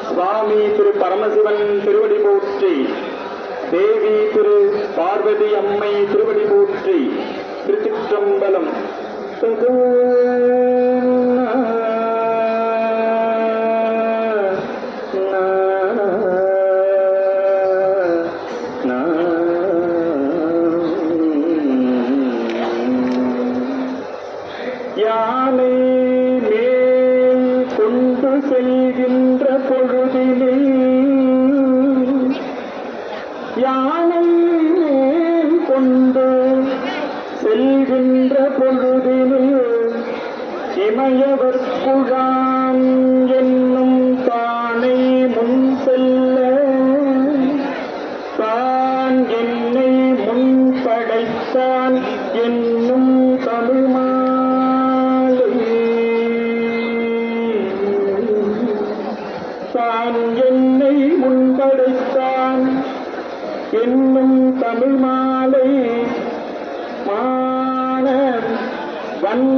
சுவாமி திரு பரமசிவன் திருவடி போற்றி, தேவி திரு பார்வதி அம்மை திருவடி போற்றி. திருச்சிற்றம்பலம். யானை மேல் கொண்டு செல்கின்ற பொழுதிலே, யானை மேல் கொண்டு செல்கின்ற பொழுதிலே, இமயவர்க்குழாம் என்னும் தானை முன் செல்ல, தான் என்னை முன் படைத்தான் என்னும் தமிழ்மா தான் என்னை முன்படைத்தான் என்னும் தமிழ் மாலை மான வன்